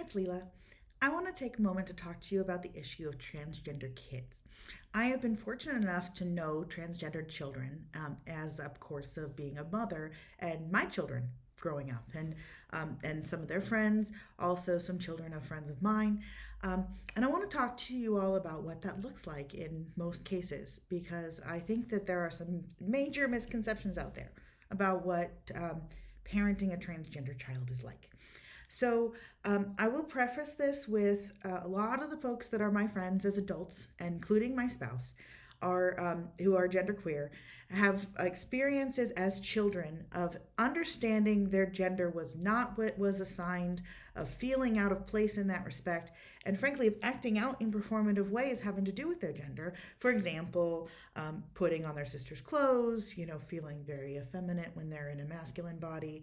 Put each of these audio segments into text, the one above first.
it's Leela. I want to take a moment to talk to you about the issue of transgender kids. I have been fortunate enough to know transgendered children as, of course, of being a mother and my children growing up, and some of their friends, also some children of friends of mine. And I want to talk to you all about what that looks like in most cases, because I think that there are some major misconceptions out there about what parenting a transgender child is like. So I will preface this with a lot of the folks that are my friends as adults, including my spouse, are who are genderqueer, have experiences as children of understanding their gender was not what was assigned, of feeling out of place in that respect, and frankly, of acting out in performative ways having to do with their gender. For example, putting on their sister's clothes, feeling very effeminate when they're in a masculine body,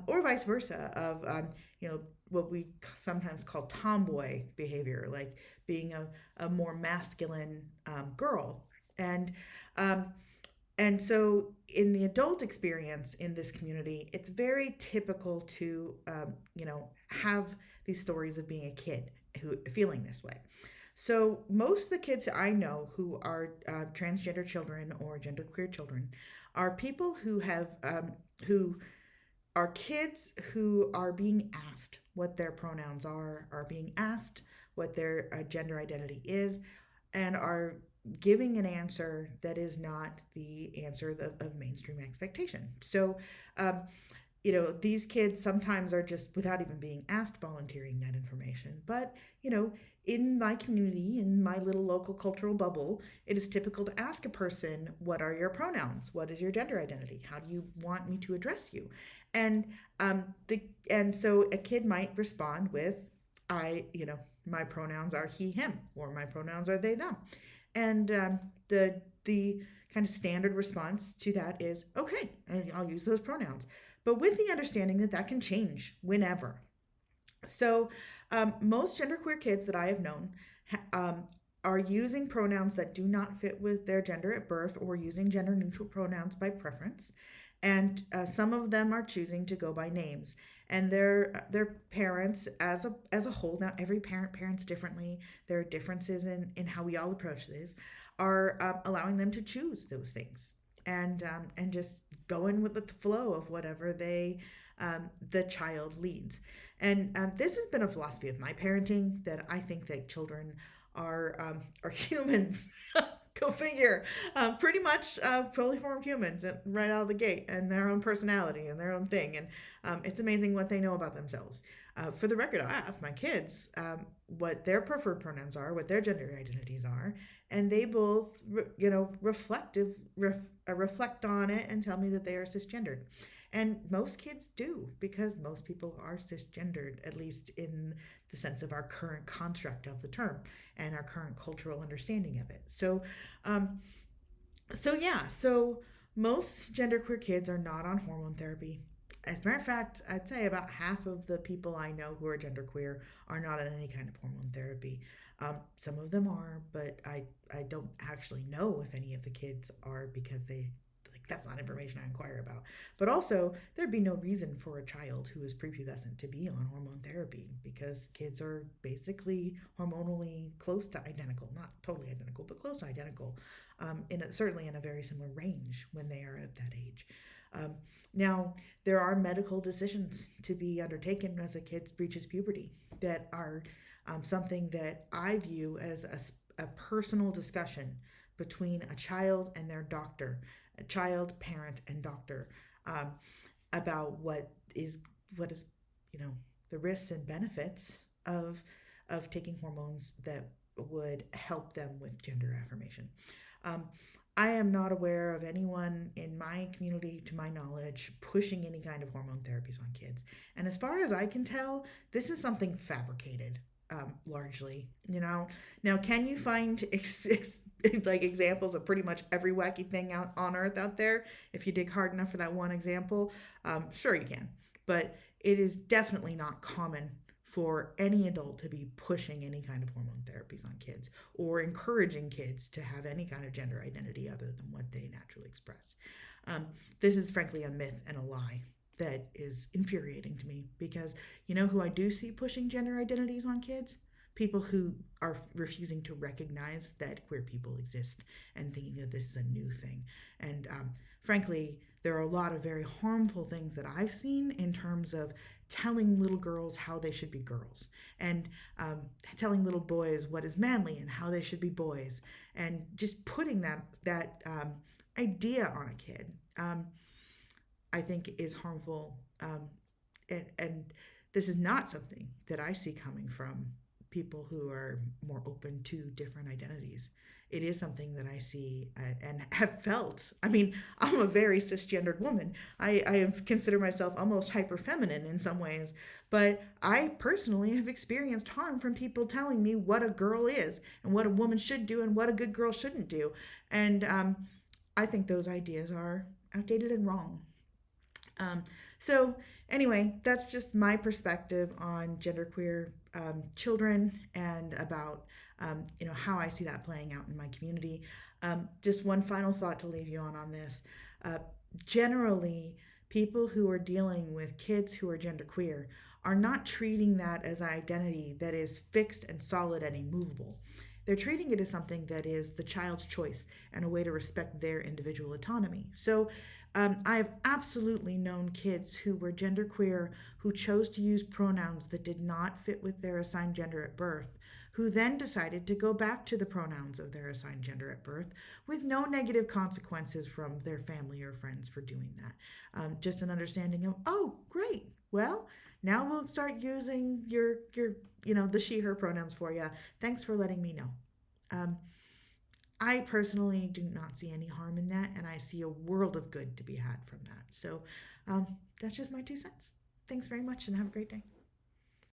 or vice versa, of what we sometimes call tomboy behavior, like being a more masculine girl. And um, and so in the adult experience in this community, it's very typical to have these stories of being a kid who feeling this way. So most of the kids I know who are transgender children or genderqueer children are people who are kids who are being asked what their pronouns are being asked what their gender identity is, and are giving an answer that is not the answer of mainstream expectation. So, um, these kids sometimes are just, without even being asked, volunteering that information. But, in my community, in my little local cultural bubble, it is typical to ask a person, what are your pronouns? What is your gender identity? How do you want me to address you? And and so a kid might respond with, my pronouns are he, him, or my pronouns are they, them. And the kind of standard response to that is, okay, I'll use those pronouns, but with the understanding that that can change whenever. So most genderqueer kids that I have known are using pronouns that do not fit with their gender at birth, or using gender neutral pronouns by preference. And some of them are choosing to go by names. And their parents, as a whole, now every parent parents differently. There are differences in how we all approach this. Are allowing them to choose those things, and just going with the flow of whatever the child leads. And this has been a philosophy of my parenting, that I think that children are humans. Go figure. Pretty much fully formed humans right out of the gate, and their own personality and their own thing. And it's amazing what they know about themselves. For the record, I ask my kids what their preferred pronouns are, what their gender identities are, and they both, reflect on it and tell me that they are cisgendered. And most kids do, because most people are cisgendered, at least in the sense of our current construct of the term and our current cultural understanding of it. So most genderqueer kids are not on hormone therapy. As a matter of fact, I'd say about half of the people I know who are genderqueer are not on any kind of hormone therapy. Some of them are, but I don't actually know if any of the kids are, because that's not information I inquire about. But also, there'd be no reason for a child who is prepubescent to be on hormone therapy, because kids are basically hormonally close to identical, not totally identical, but close to identical, certainly in a very similar range when they are at that age. Now, there are medical decisions to be undertaken as a kid reaches puberty that are something that I view as a personal discussion between a child and their doctor, a child, parent, and doctor, um, about what is the risks and benefits of taking hormones that would help them with gender affirmation. Um, I am not aware of anyone in my community, to my knowledge, pushing any kind of hormone therapies on kids. And as far as I can tell, this is something fabricated, largely. Now, can you find like examples of pretty much every wacky thing out on earth out there if you dig hard enough for that one example? Sure, you can. But it is definitely not common for any adult to be pushing any kind of hormone therapies on kids, or encouraging kids to have any kind of gender identity other than what they naturally express. This is frankly a myth and a lie. that is infuriating to me because you know who I do see pushing gender identities on kids? People who are refusing to recognize that queer people exist and thinking that this is a new thing. And frankly, there are a lot of very harmful things that I've seen in terms of telling little girls how they should be girls and um, telling little boys what is manly and how they should be boys and just putting that idea on a kid. I think is harmful. And this is not something that I see coming from people who are more open to different identities. It is something that I see and have felt. I mean, I'm a very cisgendered woman. I consider myself almost hyper feminine in some ways, but I personally have experienced harm from people telling me what a girl is and what a woman should do and what a good girl shouldn't do. And I think those ideas are outdated and wrong. Um, so, anyway, that's just my perspective on genderqueer children and about how I see that playing out in my community. Just one final thought to leave you on this. Uh, Generally, people who are dealing with kids who are genderqueer are not treating that as an identity that is fixed and solid and immovable. They're treating it as something that is the child's choice and a way to respect their individual autonomy. So, I've absolutely known kids who were genderqueer who chose to use pronouns that did not fit with their assigned gender at birth, who then decided to go back to the pronouns of their assigned gender at birth with no negative consequences from their family or friends for doing that. Just an understanding of, oh, great. Well, now we'll start using your the she her pronouns for you. Thanks for letting me know. Um, I personally do not see any harm in that, and I see a world of good to be had from that. So that's just my 2 cents. Thanks very much, and have a great day.